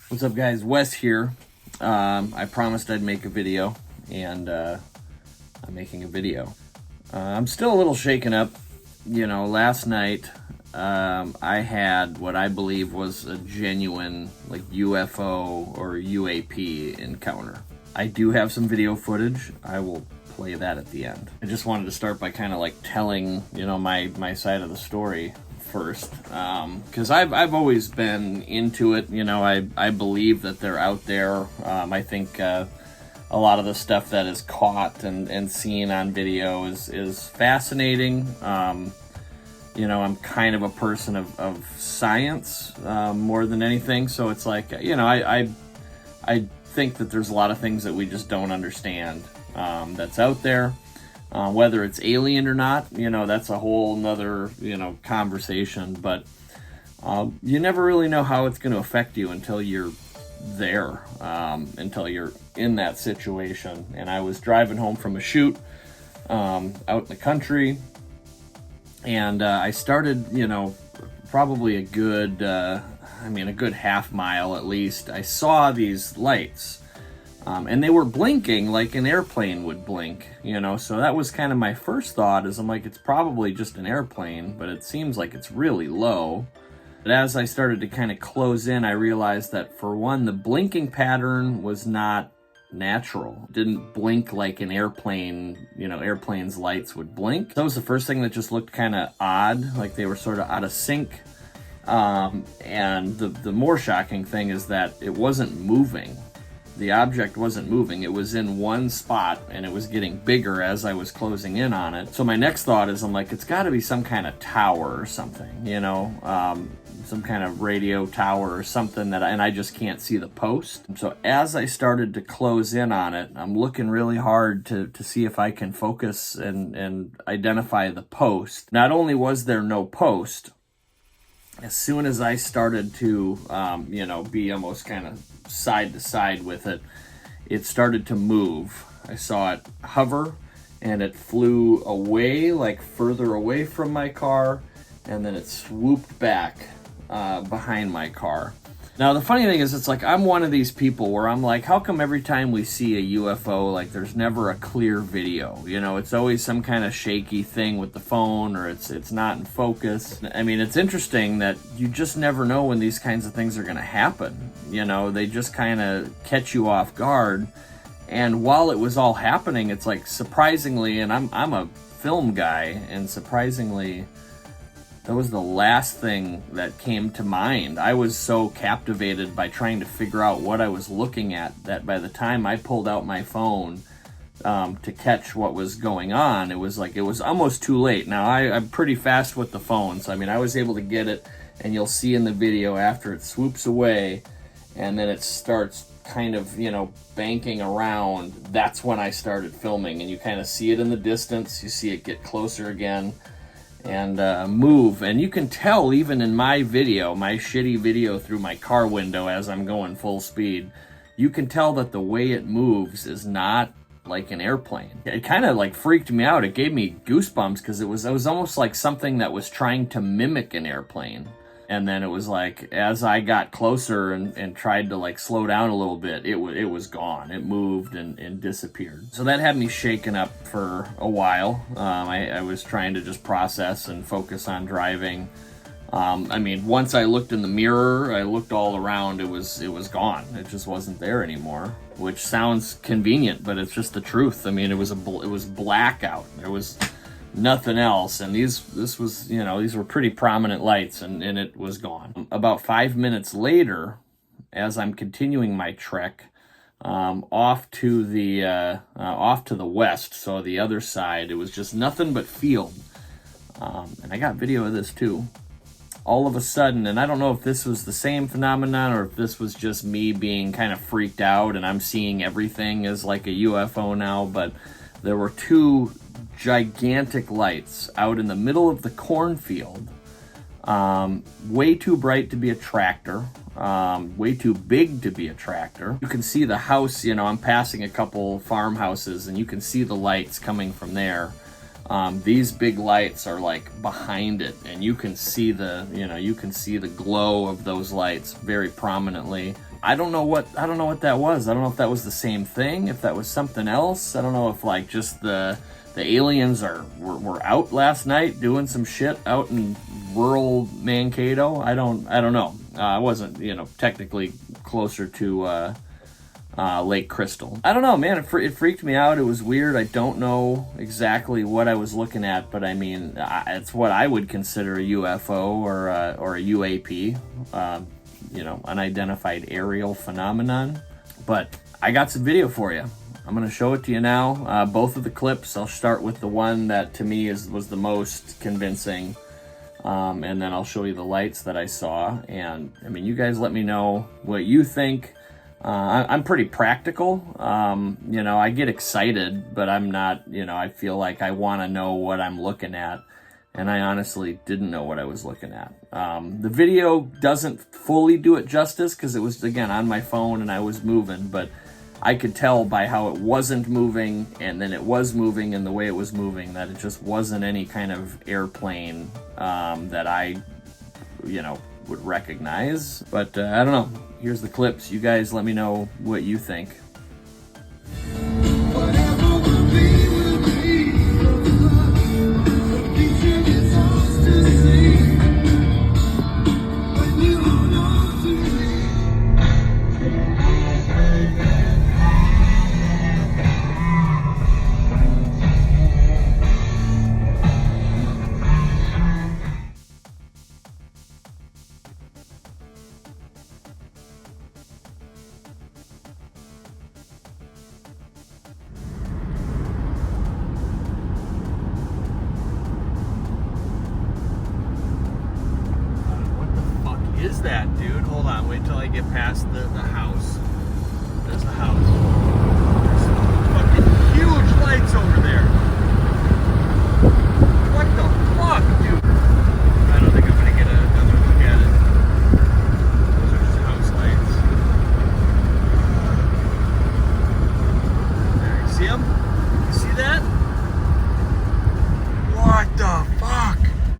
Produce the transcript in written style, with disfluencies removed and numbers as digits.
What's up, guys? Wes here. I promised I'd make a video, and I'm making a video. I'm still a little shaken up. You know, last night I had what I believe was a genuine like UFO or UAP encounter. I do have some video footage. I will play that at the end. I just wanted to start by kind of like telling, you know, my side of the story first, because I've always been into it. You know, I believe that they're out there. I think a lot of the stuff that is caught and seen on video is fascinating. You know, I'm kind of a person of science more than anything, so it's like, you know, I think that there's a lot of things that we just don't understand that's out there. Whether it's alien or not, you know, that's a whole nother, you know, conversation. But you never really know how it's going to affect you until you're there, until you're in that situation. And I was driving home from a shoot out in the country, and I started, you know, probably a good half mile at least. I saw these lights. And they were blinking like an airplane would blink, you know, so that was kind of my first thought. Is I'm like, it's probably just an airplane, but it seems like it's really low. But as I started to kind of close in, I realized that, for one, the blinking pattern was not natural. It didn't blink like an airplane, you know, airplane's lights would blink. That was the first thing that just looked kind of odd, like they were sort of out of sync. And the more shocking thing is that it wasn't moving. The object wasn't moving. It was in one spot, and it was getting bigger as I was closing in on it. So my next thought is, I'm like, it's got to be some kind of tower or something, you know, some kind of radio tower or something and I just can't see the post. So as I started to close in on it, I'm looking really hard to see if I can focus and identify the post. Not only was there no post, as soon as I started to, you know, be almost kind of side to side with it, it started to move. I saw it hover, and it flew away, like further away from my car, and then it swooped back behind my car. Now, the funny thing is, it's like, I'm one of these people where I'm like, how come every time we see a UFO, like, there's never a clear video? You know, it's always some kind of shaky thing with the phone, or it's not in focus. I mean, it's interesting that you just never know when these kinds of things are going to happen. You know, they just kind of catch you off guard. And while it was all happening, it's like, surprisingly, and I'm a film guy, and surprisingly, that was the last thing that came to mind. I was so captivated by trying to figure out what I was looking at that by the time I pulled out my phone to catch what was going on, it was almost too late. Now, I'm pretty fast with the phone, so I mean, I was able to get it, and you'll see in the video after it swoops away and then it starts kind of, you know, banking around. That's when I started filming, and you kind of see it in the distance. You see it get closer again and move, and you can tell even in my video, my shitty video through my car window as I'm going full speed, you can tell that the way it moves is not like an airplane. It kind of like freaked me out. It gave me goosebumps because it was almost like something that was trying to mimic an airplane. And then it was like, as I got closer and tried to like slow down a little bit, it was gone. It moved and disappeared. So that had me shaken up for a while. I was trying to just process and focus on driving. I mean, once I looked in the mirror, I looked all around, it was gone. It just wasn't there anymore, which sounds convenient, but it's just the truth. I mean, it was blackout. There was nothing else, and this was, you know, these were pretty prominent lights, and it was gone. About 5 minutes later, as I'm continuing my trek off to the west, so the other side, it was just nothing but field. And I got video of this too. All of a sudden, and I don't know if this was the same phenomenon or if this was just me being kind of freaked out and I'm seeing everything as like a UFO now, but there were two gigantic lights out in the middle of the cornfield, way too bright to be a tractor, way too big to be a tractor. You can see the house, you know, I'm passing a couple farmhouses and you can see the lights coming from there. These big lights are like behind it, and you can see the, you can see the glow of those lights very prominently. I don't know what that was. I don't know if that was the same thing, if that was something else. I don't know if like just the aliens were out last night doing some shit out in rural Mankato. I don't know. I wasn't, technically closer to Lake Crystal. I don't know, man. It freaked me out. It was weird. I don't know exactly what I was looking at, but I mean, it's what I would consider a UFO or a UAP, unidentified aerial phenomenon. But I got some video for you. I'm going to show it to you now. Both of the clips. I'll start with the one that to me was the most convincing, and then I'll show you the lights that I saw. And I mean, you guys let me know what you think. I'm pretty practical. I get excited, but I'm not, I feel like I want to know what I'm looking at. And I honestly didn't know what I was looking at. The video doesn't fully do it justice because it was, again, on my phone and I was moving, but I could tell by how it wasn't moving and then it was moving and the way it was moving that it just wasn't any kind of airplane that I, would recognize. But I don't know. Here's the clips. You guys let me know what you think. Is that, dude? Hold on, wait till I get past the house. There's a house.